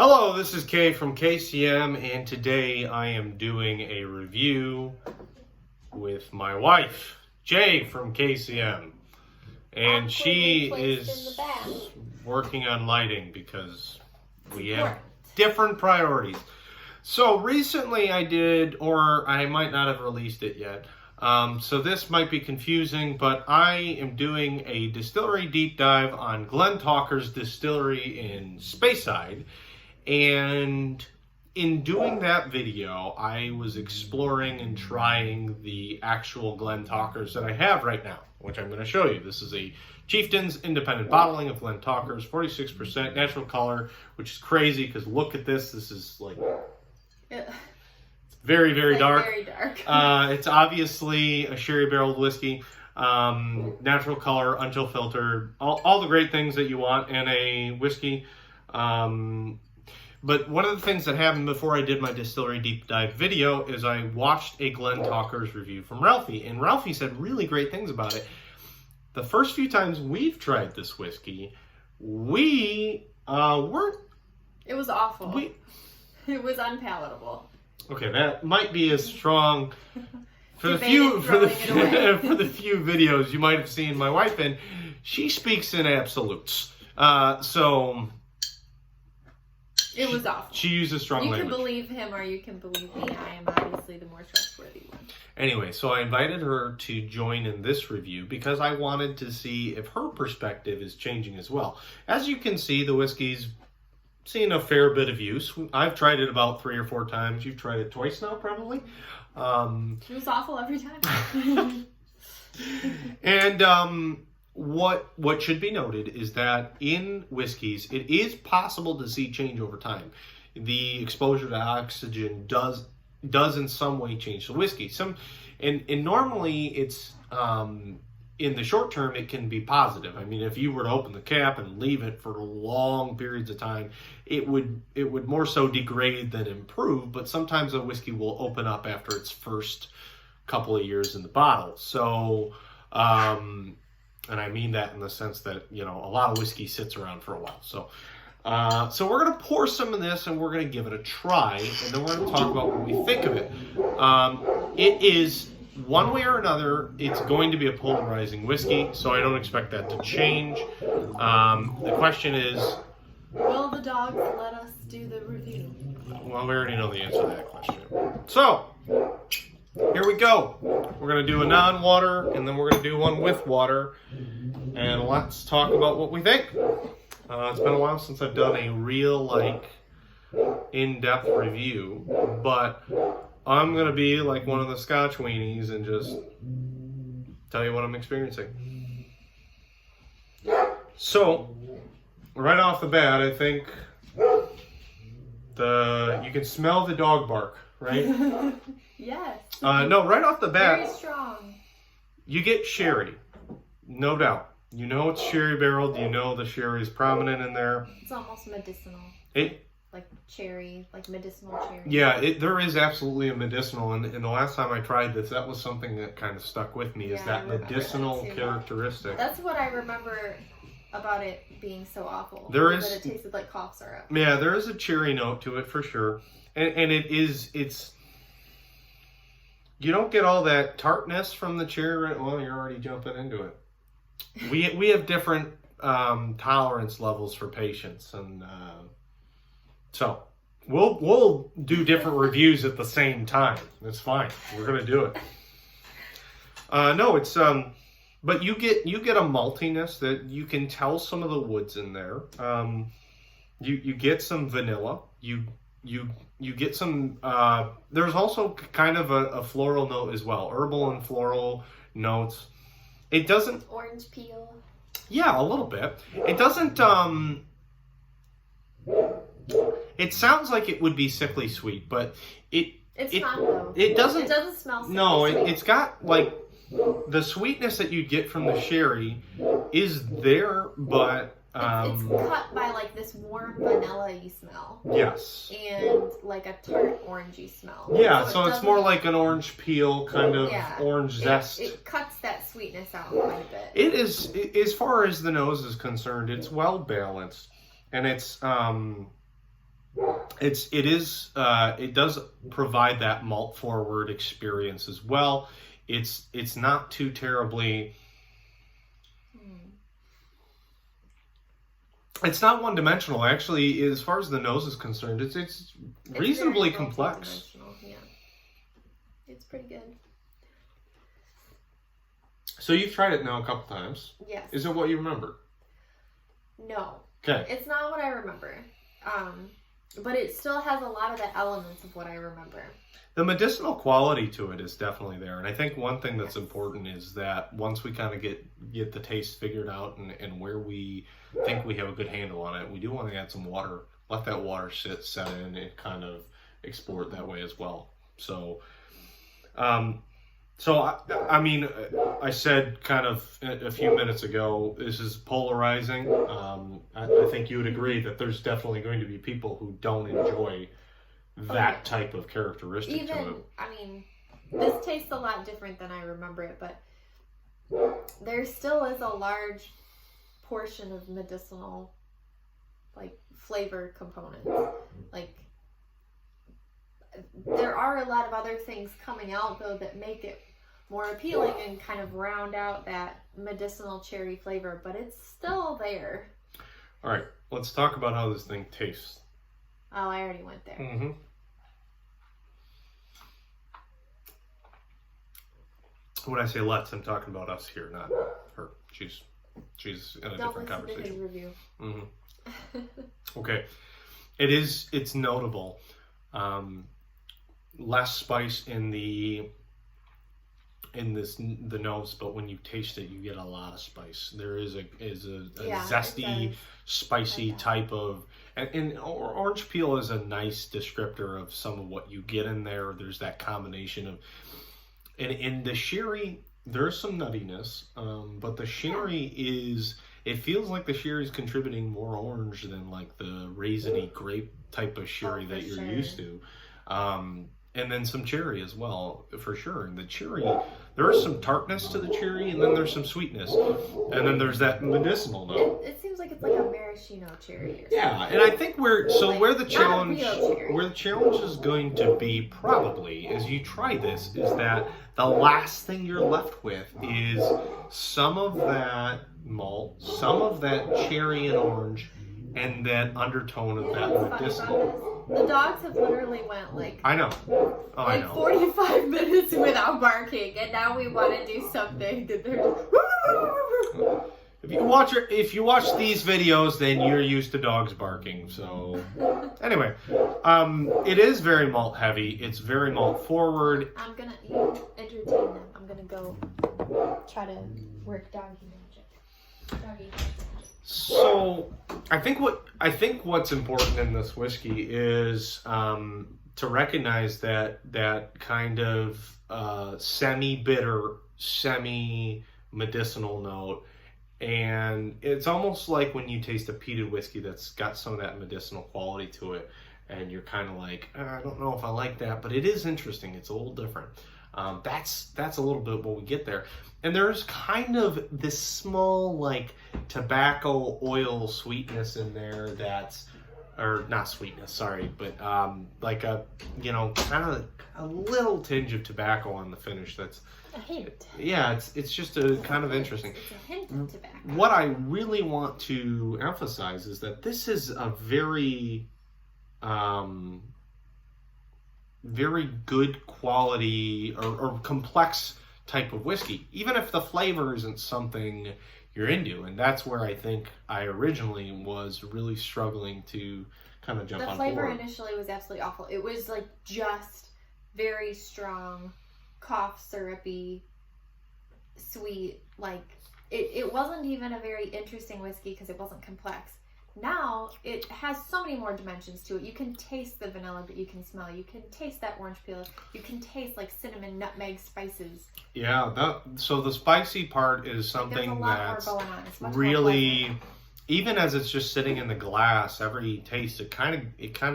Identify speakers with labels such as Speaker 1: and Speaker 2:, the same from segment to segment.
Speaker 1: Hello, this is Kay from KCM, and today I am doing a review with my wife, Jay from KCM. And she is working on lighting because we have different priorities. So recently I did, or I might not have released it yet, so this might be confusing, but I am doing a distillery deep dive on Glentauchers distillery in Speyside. And in doing that video, I was exploring and trying the actual Glentauchers that I have right now, which I'm going to show you. This is a Chieftain's independent bottling of Glentauchers, 46% natural color, which is crazy because look at this. This is like, it's very, very dark.
Speaker 2: Very dark.
Speaker 1: It's obviously a sherry barreled whiskey, natural color, unchill filtered, all the great things that you want in a whiskey. But one of the things that happened before I did my distillery deep dive video is I watched a Glentauchers review from Ralphie, and Ralphie said really great things about it. The first few times we've tried this whiskey, we weren't...
Speaker 2: It was awful. It was unpalatable.
Speaker 1: Okay, that might be as strong for the few videos you might have seen my wife in. She speaks in absolutes. So...
Speaker 2: It was awful.
Speaker 1: She uses strong language.
Speaker 2: You can believe him or you can believe me. I am obviously the more trustworthy one.
Speaker 1: Anyway, so I invited her to join in this review because I wanted to see if her perspective is changing as well. As you can see, the whiskey's seen a fair bit of use. I've tried it about 3 or 4 times. You've tried it twice now, probably.
Speaker 2: It was awful every time.
Speaker 1: And what should be noted is that in whiskeys, it is possible to see change over time. The exposure to oxygen does in some way change the whiskey. And normally it's in the short term it can be positive. I mean, if you were to open the cap and leave it for long periods of time, it would more so degrade than improve. But sometimes a whiskey will open up after its first couple of years in the bottle. So. And I mean that in the sense that, you know, a lot of whiskey sits around for a while. So we're going to pour some of this and we're going to give it a try. And then we're going to talk about what we think of it. It is, one way or another, it's going to be a polarizing whiskey. So I don't expect that to change. The question is...
Speaker 2: Will the dogs let us do the review?
Speaker 1: Well, we already know the answer to that question. So... here we go. We're going to do a non-water, and then we're going to do one with water. And let's talk about what we think. It's been a while since I've done a real, in-depth review. But I'm going to be like one of the Scotch weenies and just tell you what I'm experiencing. So, right off the bat, I think you can smell the dog bark, right?
Speaker 2: Yes.
Speaker 1: No, right off the bat,
Speaker 2: very strong.
Speaker 1: You get sherry, no doubt. You know it's sherry barreled. You know the sherry is prominent in there.
Speaker 2: It's almost medicinal. Like cherry, like medicinal cherry.
Speaker 1: Yeah, there is absolutely a medicinal. And the last time I tried this, that was something that kind of stuck with me, is that medicinal characteristic.
Speaker 2: That's what I remember about it being so awful.
Speaker 1: That
Speaker 2: it tasted like cough syrup.
Speaker 1: Yeah, there is a cherry note to it for sure. And it's... You don't get all that tartness from the cherry. Well, you're already jumping into it. We have different tolerance levels for patients, and so we'll do different reviews at the same time. That's fine. We're gonna do it. No, it's but you get a maltiness that you can tell some of the woods in there. You get some vanilla. You get some, there's also kind of a floral note as well. Herbal and floral notes. It doesn't...
Speaker 2: Orange peel.
Speaker 1: Yeah, a little bit. It doesn't, it sounds like it would be sickly sweet, but
Speaker 2: It's not though.
Speaker 1: It doesn't...
Speaker 2: It doesn't smell sickly
Speaker 1: No,
Speaker 2: sweet.
Speaker 1: it's got, like, the sweetness that you get from the sherry is there, but...
Speaker 2: It's cut by like this warm vanilla-y smell.
Speaker 1: Yes.
Speaker 2: And like a tart orangey smell.
Speaker 1: Yeah, so it's more like an orange peel, kind of orange zest.
Speaker 2: It cuts that sweetness out quite a bit.
Speaker 1: It is, as far as the nose is concerned, it's well balanced. And it's, It does provide that malt forward experience as well. It's not too terribly. It's not one dimensional, actually. As far as the nose is concerned, it's reasonably complex.
Speaker 2: Yeah, it's pretty good.
Speaker 1: So you've tried it now a couple times.
Speaker 2: Yes.
Speaker 1: Is it what you remember?
Speaker 2: No.
Speaker 1: Okay.
Speaker 2: It's not what I remember. But it still has a lot of the elements of what I remember.
Speaker 1: The medicinal quality to it is definitely there. And I think one thing that's important is that once we kind of get the taste figured out and where we think we have a good handle on it, we do want to add some water, let that water set in, and kind of explore it that way as well. So, I mean, I said kind of a few minutes ago, this is polarizing. I think you would agree that there's definitely going to be people who don't enjoy that type of characteristic to it.
Speaker 2: I mean, this tastes a lot different than I remember it, but there still is a large portion of medicinal, like, flavor components. Like, there are a lot of other things coming out, though, that make it more appealing and kind of round out that medicinal cherry flavor, but it's still there.
Speaker 1: All right, let's talk about how this thing tastes.
Speaker 2: Oh, I already went there.
Speaker 1: Mm-hmm. When I say let's, I'm talking about us here, not her. She's in a different conversation.
Speaker 2: His review.
Speaker 1: Mm-hmm. Okay, it's notable. Less spice in the nose, but when you taste it, you get a lot of spice. There is a zesty, spicy type of, and orange peel is a nice descriptor of some of what you get in there. There's that combination of, and in the sherry, there's some nuttiness, but the sherry it feels like the sherry is contributing more orange than like the raisiny grape type of sherry that you're used to. And then some cherry as well, for sure. And the cherry, there is some tartness to the cherry, and then there's some sweetness. And then there's that medicinal note.
Speaker 2: It seems like it's like a maraschino cherry.
Speaker 1: Yeah, and I think where the challenge is going to be probably, as you try this, is that the last thing you're left with is some of that malt, some of that cherry and orange, and that undertone of that medicinal.
Speaker 2: The dogs have literally went
Speaker 1: I know. Oh, I know.
Speaker 2: 45 minutes without barking, and now we want to do something that they're just...
Speaker 1: If you watch these videos, then you're used to dogs barking. So anyway, it is very malt heavy. It's very malt forward.
Speaker 2: You entertain them. I'm gonna go try to work doggy magic. Doggy.
Speaker 1: So I think what's important in this whiskey is to recognize that kind of semi-bitter, semi-medicinal note. And it's almost like when you taste a peated whiskey that's got some of that medicinal quality to it, and you're kind of like, I don't know if I like that, but it is interesting. It's a little different. That's a little bit what we get there. And there's kind of this small, like, tobacco oil sweetness in there or not sweetness, sorry, but like a, kind of a little tinge of tobacco on the finish. That's
Speaker 2: a hint.
Speaker 1: Yeah, it's just a kind of interesting.
Speaker 2: It's a hint of tobacco.
Speaker 1: What I really want to emphasize is that this is a very very good quality or complex type of whiskey, even if the flavor isn't something you're into. And that's where I think I originally was really struggling to kind of jump on board.
Speaker 2: The flavor initially was absolutely awful. It was like just very strong, cough syrupy, sweet. Like it wasn't even a very interesting whiskey because it wasn't complex. Now it has so many more dimensions to it. You can taste the vanilla that you can smell. You can taste that orange peel. You can taste like cinnamon, nutmeg, spices.
Speaker 1: Yeah, so the spicy part is something that's really, even as it's just sitting in the glass, every taste it kind of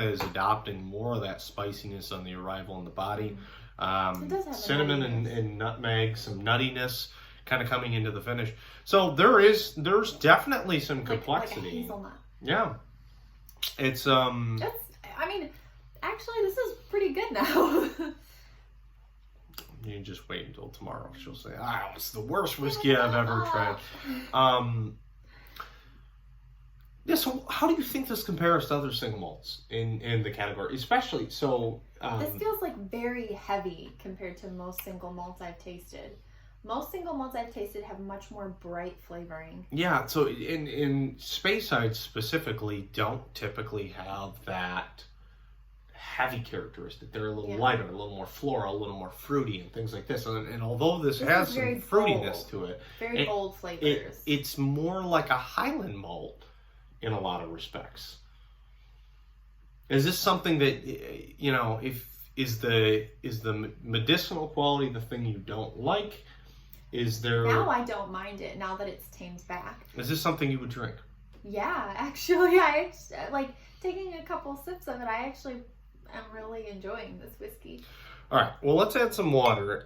Speaker 1: is adopting more of that spiciness on the arrival in the body.
Speaker 2: It does have
Speaker 1: cinnamon and nutmeg, some nuttiness kind of coming into the finish. So there's definitely some complexity.
Speaker 2: Like a hazelnut.
Speaker 1: Yeah, it's
Speaker 2: I actually, this is pretty good now.
Speaker 1: You just wait until tomorrow. She'll say, it's the worst whiskey I've ever tried. Yeah, so how do you think this compares to other single malts in the category? Especially, so...
Speaker 2: this feels like very heavy compared to most single malts I've tasted. Most single malts I've tasted have much more bright flavoring.
Speaker 1: Yeah, so in Speyside specifically don't typically have that heavy characteristic. They're a little lighter, a little more floral, a little more fruity and things like this. And although this has some fruitiness to it.
Speaker 2: Very bold flavors.
Speaker 1: It's more like a Highland malt in a lot of respects. Is this something that, you know, is the medicinal quality the thing you don't like? Is there...
Speaker 2: Now I don't mind it, now that it's tamed back.
Speaker 1: Is this something you would drink?
Speaker 2: Yeah, actually, I like taking a couple sips of it. I actually am really enjoying this whiskey.
Speaker 1: All right, well, let's add some water.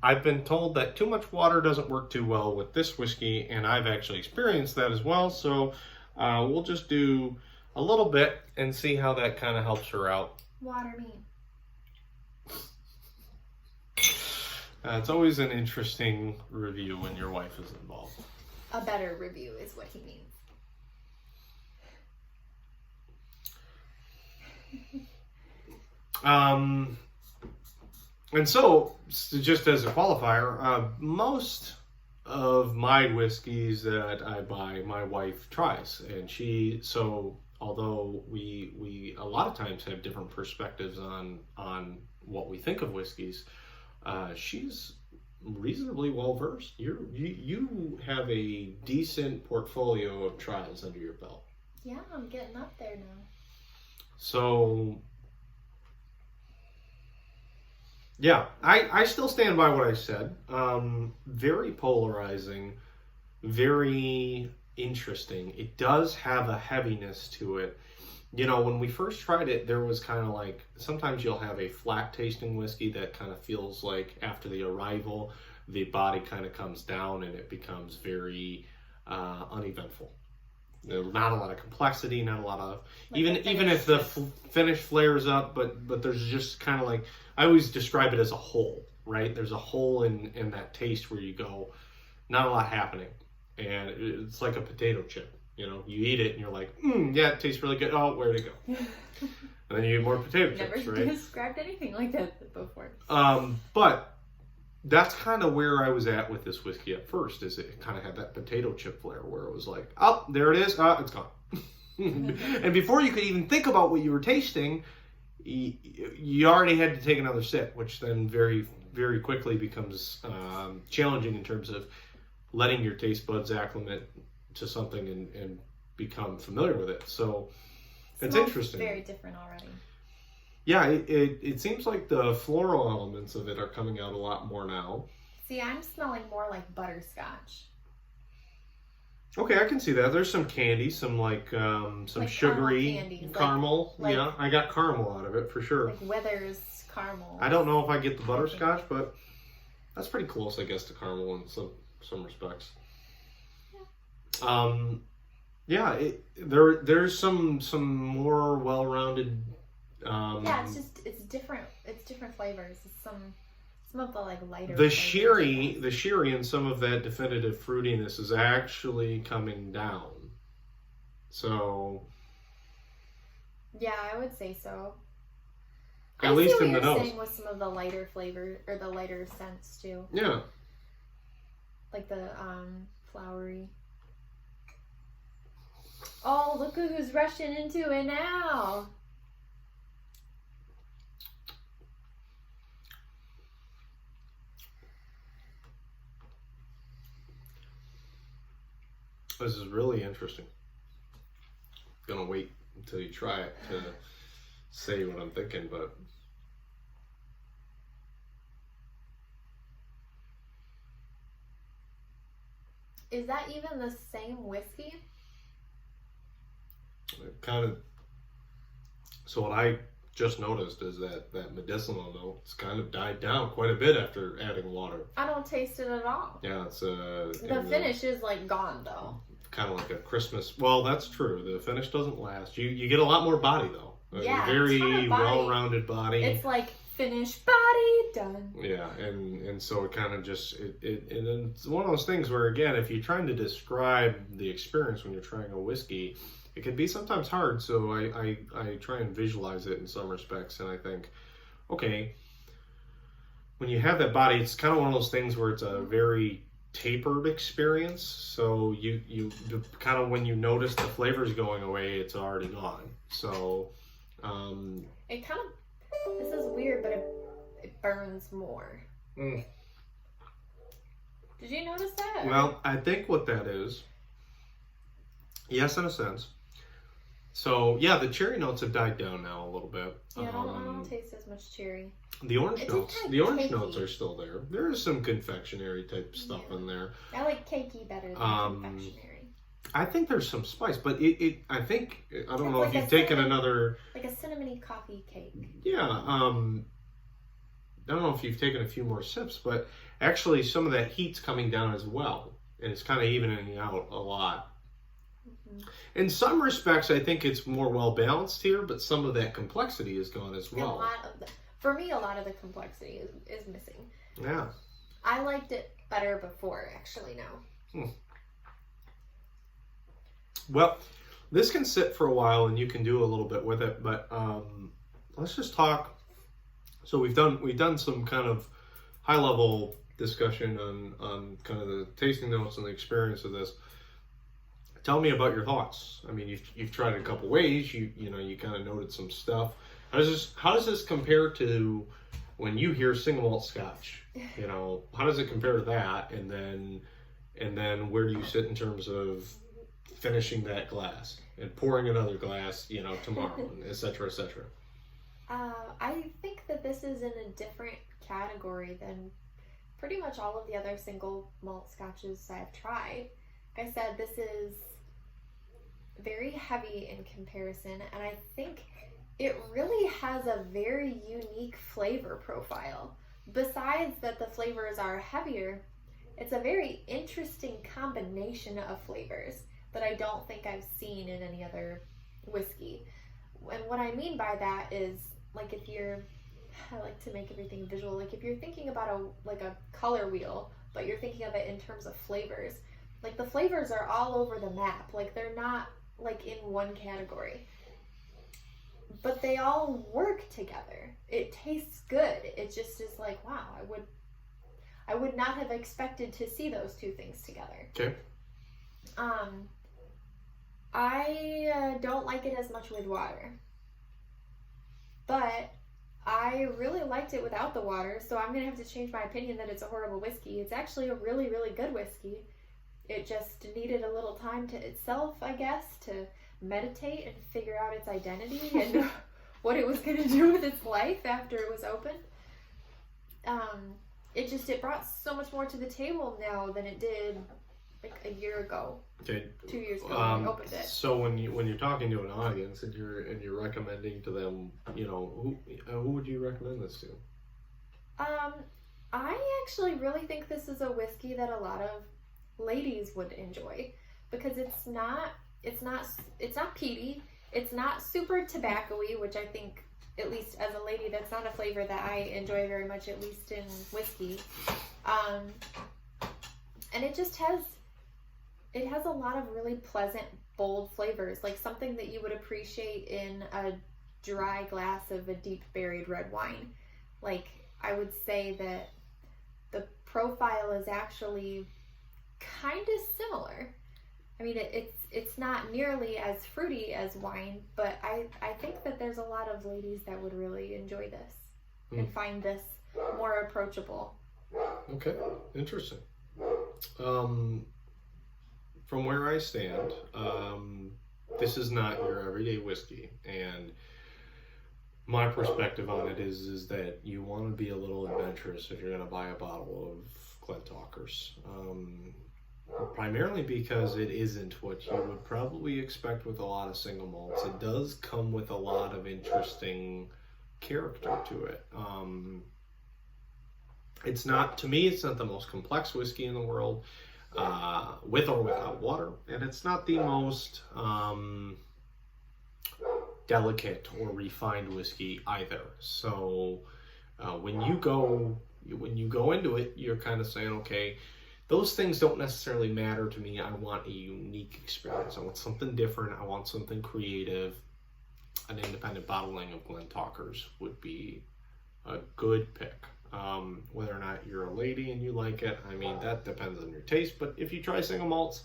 Speaker 1: I've been told that too much water doesn't work too well with this whiskey, and I've actually experienced that as well. So we'll just do a little bit and see how that kind of helps her out.
Speaker 2: Water me.
Speaker 1: It's always an interesting review when your wife is involved.
Speaker 2: A better review is what he means.
Speaker 1: And so, just as a qualifier, most of my whiskeys that I buy, my wife tries, and although we a lot of times have different perspectives on what we think of whiskeys, she's reasonably well versed. You have a decent portfolio of trials under your belt.
Speaker 2: Yeah, I'm getting up there now.
Speaker 1: So, yeah, I still stand by what I said. Very polarizing, very interesting. It does have a heaviness to it. You know, when we first tried it, there was kind of like, sometimes you'll have a flat tasting whiskey that kind of feels like after the arrival, the body kind of comes down and it becomes very uneventful. Not a lot of complexity, not a lot of, like even if the finish flares up, but there's just kind of like, I always describe it as a hole, right? There's a hole in that taste where you go, not a lot happening. And it's like a potato chip. You know, you eat it and you're like, yeah, it tastes really good. Oh, where'd it go? And then you eat more potato chips, right?
Speaker 2: Never described anything like that before.
Speaker 1: But that's kind of where I was at with this whiskey at first, is it kind of had that potato chip flair where it was like, oh, there it is. It's gone. And before you could even think about what you were tasting, you already had to take another sip, which then very, very quickly becomes challenging in terms of letting your taste buds acclimate to something and become familiar with it. So it's interesting.
Speaker 2: Very different already.
Speaker 1: Yeah, it seems like the floral elements of it are coming out a lot more now.
Speaker 2: See, I'm smelling more like butterscotch.
Speaker 1: Okay, I can see that. There's some candy, some like sugary caramel.
Speaker 2: Like,
Speaker 1: yeah, I got caramel out of it for sure.
Speaker 2: Like Weathers caramel.
Speaker 1: I don't know if I get the butterscotch, but that's pretty close, I guess, to caramel in some respects. Yeah, there's some more well-rounded.
Speaker 2: Yeah, it's different. It's different flavors. It's some of the like lighter.
Speaker 1: The sherry and some of that definitive fruitiness is actually coming down. So.
Speaker 2: Yeah, I would say so.
Speaker 1: At least in the nose.
Speaker 2: Saying with some of the lighter flavor or the lighter scents too.
Speaker 1: Yeah.
Speaker 2: Like the flowery. Oh, look at who's rushing into it now.
Speaker 1: This is really interesting. Gonna wait until you try it to say what I'm thinking, but
Speaker 2: is that even the same whiskey?
Speaker 1: Kind of. So what I just noticed is that medicinal note's kind of died down quite a bit after adding water.
Speaker 2: I don't taste it at all.
Speaker 1: Yeah, it's
Speaker 2: the finish is like gone though.
Speaker 1: Kind of like a Christmas. Well, that's true. The finish doesn't last. You get a lot more body though.
Speaker 2: Yeah,
Speaker 1: a very
Speaker 2: ton of body.
Speaker 1: well-rounded body.
Speaker 2: It's like finished body done.
Speaker 1: Yeah, and so it kind of just and it's one of those things where, again, if you're trying to describe the experience when you're trying a whiskey, it can be sometimes hard. So I try and visualize it in some respects, and I think, okay, when you have that body, it's kind of one of those things where it's a very tapered experience. So you kind of, when you notice the flavors going away, it's already gone. So
Speaker 2: it kind of, this is weird, but it burns more. Did you notice that?
Speaker 1: Well, I think what that is, yes, in a sense. So yeah, the cherry notes have died down now a little bit.
Speaker 2: Yeah, I don't taste as much cherry.
Speaker 1: The orange
Speaker 2: It's
Speaker 1: notes,
Speaker 2: kind of
Speaker 1: the orange
Speaker 2: cakey.
Speaker 1: notes are still there. There is some confectionery type stuff in there.
Speaker 2: I like cakey better than confectionery.
Speaker 1: I think there's some spice, but I think, I don't know
Speaker 2: like
Speaker 1: if you've
Speaker 2: a
Speaker 1: taken
Speaker 2: cinnamon-
Speaker 1: another,
Speaker 2: Like a cinnamony coffee cake.
Speaker 1: yeah, I don't know if you've taken a few more sips, but actually some of that heat's coming down as well, and it's kind of evening out a lot. In some respects, I think it's more well balanced here, but some of that complexity is gone as well.
Speaker 2: For me, a lot of the complexity is missing.
Speaker 1: Yeah.
Speaker 2: I liked it better before, actually, now.
Speaker 1: Well, this can sit for a while, and you can do a little bit with it, but let's just talk. So we've done some kind of high level discussion on kind of the tasting notes and the experience of this. Tell me about your thoughts. I mean, you've tried it a couple ways. You kind of noted some stuff. How does this compare to when you hear single malt Scotch? You know, how does it compare to that? And then where do you sit in terms of finishing that glass and pouring another glass, you know, tomorrow, et cetera, et cetera?
Speaker 2: I think that this is in a different category than pretty much all of the other single malt Scotches I've tried. Like I said, this is very heavy in comparison, and I think it really has a very unique flavor profile. Besides that the flavors are heavier, it's a very interesting combination of flavors that I don't think I've seen in any other whiskey. And what I mean by that is, like, I like to make everything visual. Like, if you're thinking about a color wheel, but you're thinking of it in terms of flavors, like, the flavors are all over the map. Like, they're not like in one category, but they all work together. It tastes good. It just is like, wow, I would not have expected to see those two things together.
Speaker 1: Okay.
Speaker 2: I don't like it as much with water, but I really liked it without the water, so I'm gonna have to change my opinion that it's a horrible whiskey. It's actually a really, really good whiskey. It just needed a little time to itself, I guess, to meditate and figure out its identity and what it was going to do with its life after it was opened. It brought so much more to the table now than it did like a year ago.
Speaker 1: Okay.
Speaker 2: 2 years ago when I opened it.
Speaker 1: So when you're talking to an audience and you're recommending to them, you know, who would you recommend this to?
Speaker 2: I actually really think this is a whiskey that a lot of ladies would enjoy, because it's not peaty, it's not super tobacco-y, which I think, at least as a lady, that's not a flavor that I enjoy very much, at least in whiskey. And it just has a lot of really pleasant, bold flavors, like something that you would appreciate in a dry glass of a deep buried red wine. Like, I would say that the profile is actually kind of similar. I mean, it's not nearly as fruity as wine, but I think that there's a lot of ladies that would really enjoy this and find this more approachable.
Speaker 1: Okay, interesting. From where I stand, this is not your everyday whiskey, and my perspective on it is that you want to be a little adventurous if you're going to buy a bottle of Glentauchers. Primarily because it isn't what you would probably expect with a lot of single malts. It does come with a lot of interesting character to it. It's not the most complex whiskey in the world, with or without water, and it's not the most delicate or refined whiskey either. So when you go into it, you're kind of saying, okay, those things don't necessarily matter to me. I want a unique experience. I want something different. I want something creative. An independent bottling of Glentauchers would be a good pick. Whether or not you're a lady and you like it, I mean, that depends on your taste. But if you try single malts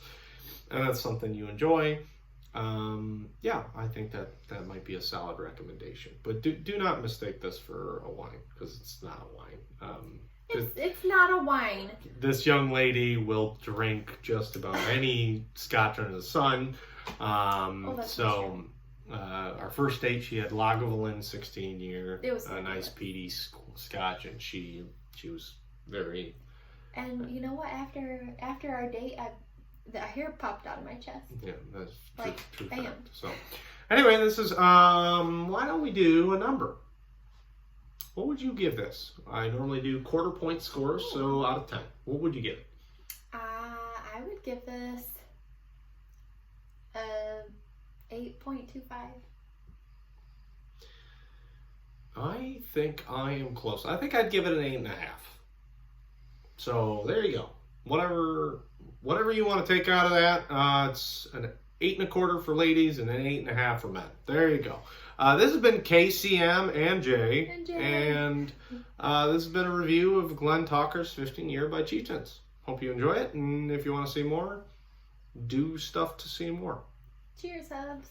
Speaker 1: and that's something you enjoy, yeah, I think that might be a solid recommendation. But do not mistake this for a wine, because it's not a wine.
Speaker 2: It's not a wine.
Speaker 1: This young lady will drink just about any Scotch under the sun. So our first date, she had Lagavulin 16 year,
Speaker 2: It was
Speaker 1: a nice peaty Scotch, and she was very.
Speaker 2: And you know what? After our date, the hair popped out of my chest.
Speaker 1: Yeah, that's
Speaker 2: Like,
Speaker 1: true
Speaker 2: bam.
Speaker 1: fact. So, anyway, this is why don't we do a number? What would you give this? I normally do quarter point scores, so out of 10. What would you give it?
Speaker 2: I would give this 8.25.
Speaker 1: I think I am close. I think I'd give it an 8.5. So there you go. Whatever you want to take out of that, it's an 8.25 for ladies and an 8.5 for men. There you go. This has been KCM&J, and this has been a review of Glentauchers 15 Year by Chieftains. Hope you enjoy it, and if you want to see more, do stuff to see more.
Speaker 2: Cheers, hubs.